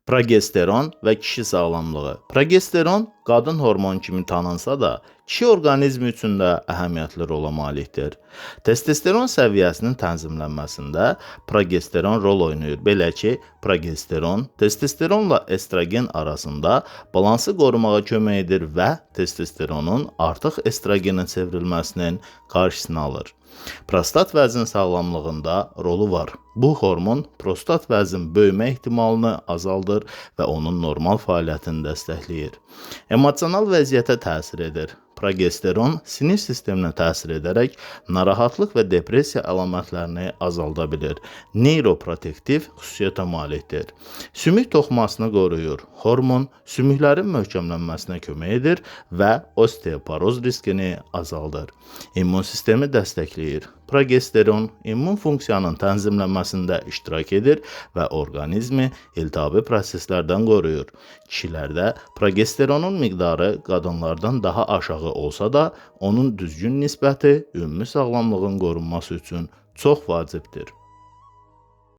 Progesteron və kişi sağlamlığı. Progesteron qadın hormonu kimi tanınsa da, kişi orqanizmi üçün də əhəmiyyətli rola malikdir. Testosteron səviyyəsinin tənzimlənməsində progesteron rol oynayır. Belə ki, progesteron testosteronla estrogen arasında balansı qorumağa kömək edir və testosteronun artıq estrogenə çevrilməsinin qarşısını alır. Prostat vəzin sağlamlığında rolu var. Bu hormon prostat vəzin böyümə ehtimalını azaldır və onun normal fəaliyyətini dəstəkləyir. Emosional vəziyyətə təsir edir. Progesteron sinir sisteminə təsir edərək narahatlıq və depressiya əlamətlərini azalda bilir. Neyroprotektiv xüsusiyyətə malikdir. Sümük toxumasını qoruyur. Hormon sümüklərin möhkəmlənməsinə kömək edir və osteoporoz riskini azaldır. İmmun sistemi dəstəkləyir. Progesteron immun funksiyanın tənzimlənməsində iştirak edir və orqanizmi iltihabi proseslərdən qoruyur. Kişilərdə progesteronun miqdarı qadınlardan daha aşağı olsa da, onun düzgün nisbəti ümumi sağlamlığın qorunması üçün çox vacibdir.